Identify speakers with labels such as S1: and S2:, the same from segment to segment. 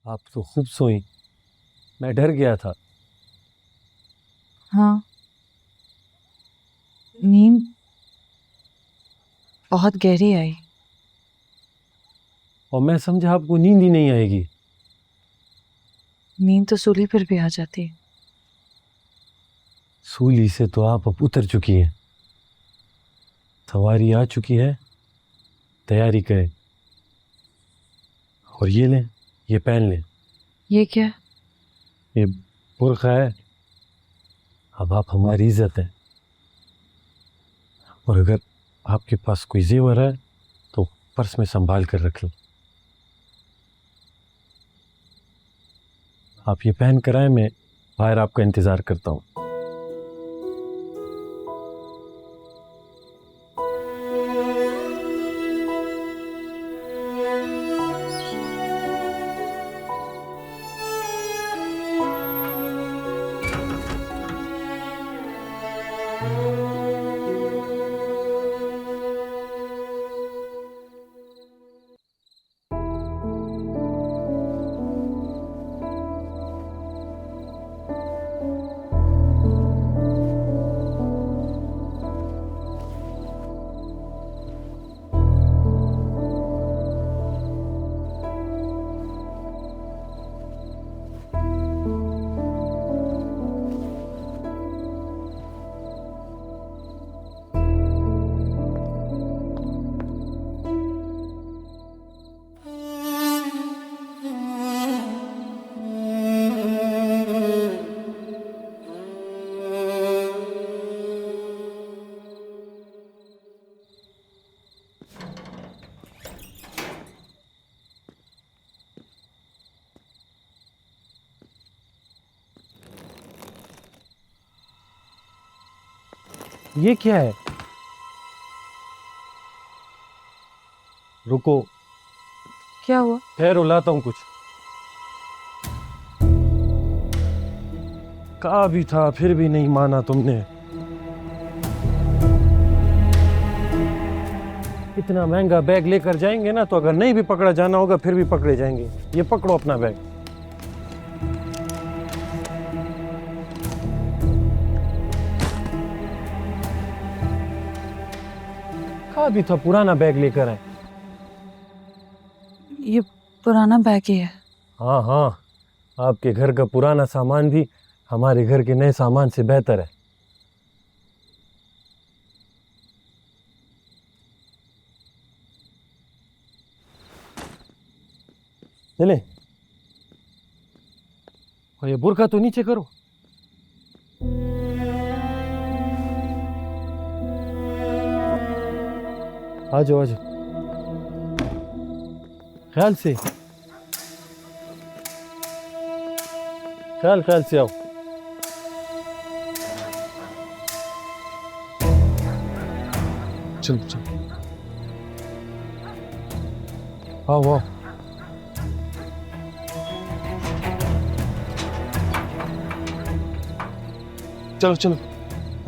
S1: आप तो खूब सोई, मैं डर गया था।
S2: हाँ, नींद बहुत गहरी आई।
S1: और मैं समझा आपको नींद ही नहीं आएगी।
S2: नींद तो सूली पर भी आ जाती है।
S1: सूली से तो आप अब उतर चुकी हैं, सवारी आ चुकी है, तैयारी करें। और ये लें, ये पहन लें।
S2: ये क्या?
S1: ये बुर्का है। अब आप हमारी इज्जत है, और अगर आपके पास कोई जेवर है तो पर्स में संभाल कर रख लो। आप ये पहन कर आए, मैं बाहर आपका इंतज़ार करता हूँ। ये क्या है? रुको,
S2: क्या हुआ?
S1: ठहरो, लाता हूँ कुछ। कहा भी था, फिर भी नहीं माना तुमने। इतना महंगा बैग लेकर जाएंगे ना, तो अगर नहीं भी पकड़ा जाना होगा फिर भी पकड़े जाएंगे। ये पकड़ो अपना बैग। कहा भी था पुराना बैग लेकर आए।
S2: ये पुराना बैग ही है।
S1: हाँ हाँ, आपके घर का पुराना सामान भी हमारे घर के नए सामान से बेहतर है। चले, और ये बुर्का तो नीचे करो। आ जाओ आ जाओ, ख्याल से, ख्याल से आओ। चलो चलो, आओ आओ। चलो चलो,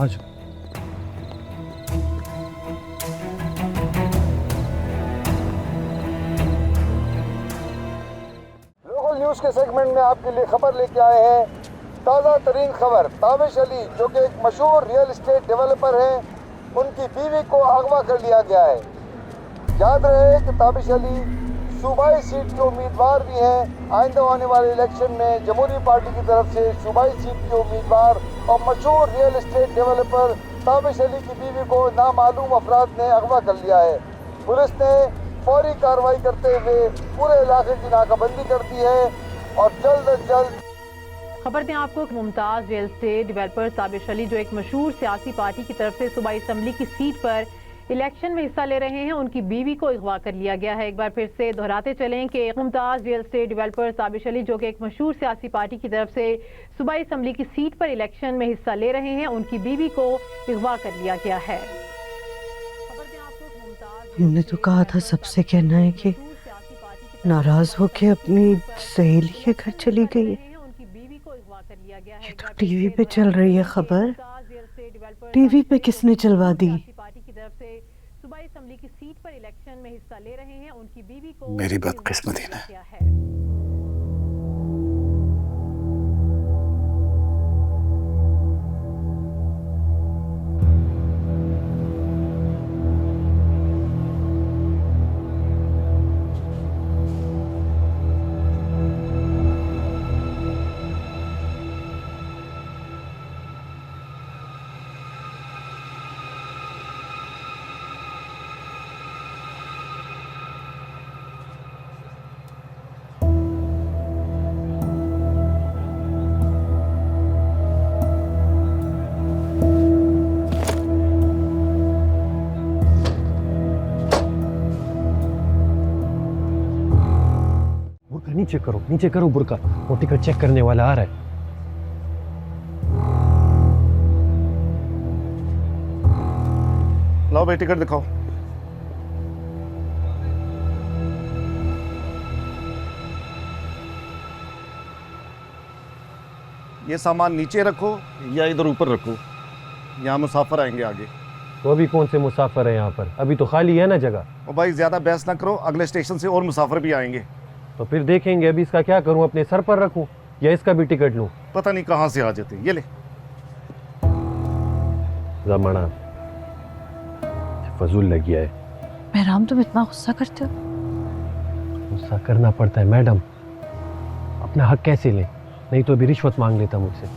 S1: आ जाओ।
S3: लोकल न्यूज के सेगमेंट में आपके लिए खबर लेके आए हैं। ताज़ा तरीन खबर, ताबिश अली जो कि एक मशहूर रियल इस्टेट डेवलपर हैं, उनकी बीवी को अगवा कर लिया गया है। याद रहे कि ताबिश अली सूबाई सीट के उम्मीदवार भी हैं। आइंदा होने वाले इलेक्शन में जमहूरी पार्टी की तरफ से सूबाई सीट के उम्मीदवार और मशहूर real estate developer Tabish Ali की बीवी को नामालूम अफराद ने अगवा कर लिया है। पुलिस ने फौरी कार्रवाई करते हुए पूरे इलाके की नाकाबंदी कर दी है और जल्द अज जल्द।
S4: खबर दें आपको, Mumtaz real estate developer Tabish Ali जो एक मशहूर सियासी पार्टी की तरफ से सूबाई असम्बली की सीट पर इलेक्शन में हिस्सा ले रहे हैं, उनकी बीवी को अगवा कर लिया गया है। एक बार फिर से दोहराते चलें कि Mumtaz real estate developer Tabish Ali जो कि एक मशहूर सियासी पार्टी की तरफ से सूबाई असम्बली की सीट पर इलेक्शन में हिस्सा ले रहे हैं, उनकी बीवी को अगवा कर लिया गया है।
S5: हमने तो कहा था सबसे कहना है कि नाराज होके अपनी सहेली के घर चली गई है। ये तो टीवी पे चल रही है खबर। टीवी पे किसने चलवा दी?
S6: मेरी बदकिस्मती ने।
S1: नीचे करो बुरका, वो टिकट चेक करने वाला आ रहा है।
S3: लाओ भाई टिकट दिखाओ। ये सामान नीचे रखो या इधर ऊपर रखो, यहाँ मुसाफिर आएंगे आगे।
S1: तो अभी कौन से मुसाफिर है यहाँ पर? अभी तो खाली है ना जगह।
S3: और भाई ज्यादा बहस ना करो, अगले स्टेशन से और मुसाफिर भी आएंगे।
S1: तो फिर देखेंगे। अभी इसका क्या करूँ, अपने सर पर रखूँ या इसका भी टिकट लूँ?
S3: पता नहीं कहाँ से आ जाते। ये ले।
S1: जमाना फजूल लग गया है।
S2: मेहराम, तुम इतना गुस्सा करते हो?
S1: गुस्सा करना पड़ता है मैडम, अपना हक कैसे ले, नहीं तो अभी रिश्वत मांग लेता मुझसे।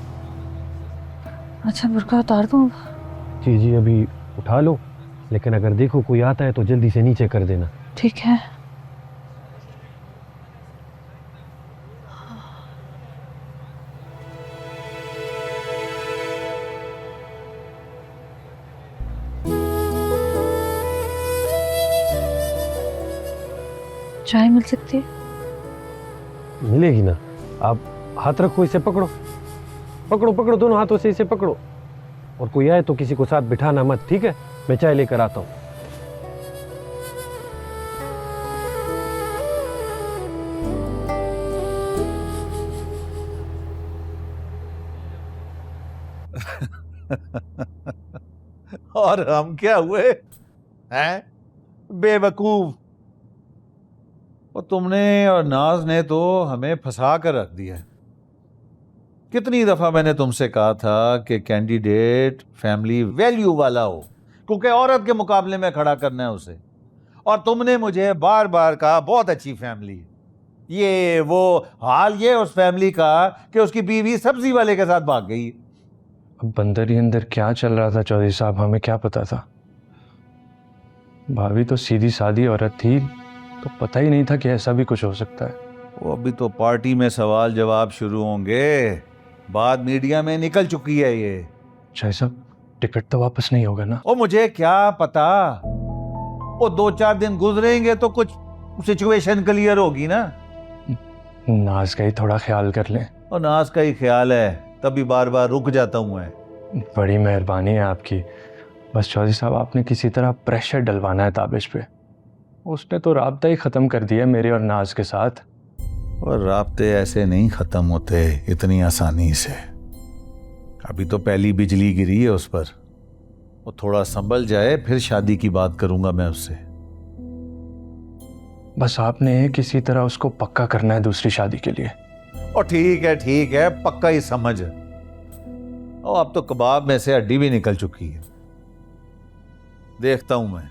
S2: अच्छा, बुर्का उतार दूँ?
S1: जी जी अभी उठा लो, लेकिन अगर देखो कोई आता है तो जल्दी से नीचे कर देना।
S2: ठीक है। चाय मिल सकती है?
S1: मिलेगी ना। आप हाथ रखो, इसे पकड़ो पकड़ो पकड़ो, दोनों हाथों से इसे पकड़ो। और कोई आए तो किसी को साथ बिठाना मत, ठीक है? मैं चाय लेकर आता हूँ।
S6: और हम क्या हुए हैं? बेवकूफ। और तुमने और नाज ने तो हमें फंसा कर रख दिया। कितनी दफा मैंने तुमसे कहा था कि कैंडिडेट फैमिली वैल्यू वाला हो, क्योंकि औरत के मुकाबले में खड़ा करना है उसे। और तुमने मुझे बार बार कहा बहुत अच्छी फैमिली है, ये वो। हाल ये उस फैमिली का कि उसकी बीवी सब्जी वाले के साथ भाग गई।
S7: अब अंदर ही अंदर क्या चल रहा था चौधरी साहब, हमें क्या पता था। भाभी तो सीधी सादी औरत थी, तो पता ही नहीं था कि ऐसा भी कुछ हो सकता है।
S6: वो अभी तो पार्टी में सवाल जवाब शुरू होंगे, बात मीडिया में निकल चुकी है ये।
S7: शाह साहब, टिकट तो वापस नहीं होगा ना?
S6: ओ मुझे क्या पता, वो 2-4 दिन गुजरेंगे तो कुछ सिचुएशन क्लियर होगी ना।
S7: नाज का ही थोड़ा ख्याल कर लें।
S6: और नाज का ही ख्याल है, तभी बार बार रुक जाता हूँ मैं।
S7: बड़ी मेहरबानी है आपकी। बस चौधरी साहब, आपने किसी तरह प्रेशर डलवाना है ताबिश पे। उसने तो राब्ता ही ख़त्म कर दिया मेरे और नाज के साथ।
S6: और राब्ते ऐसे नहीं ख़त्म होते इतनी आसानी से। अभी तो पहली बिजली गिरी है उस पर, वो थोड़ा संभल जाए फिर शादी की बात करूंगा मैं उससे।
S7: बस आपने किसी तरह उसको पक्का करना है दूसरी शादी के लिए।
S6: और ठीक है, पक्का ही समझ। और अब तो कबाब में से हड्डी भी निकल चुकी है। देखता हूं मैं।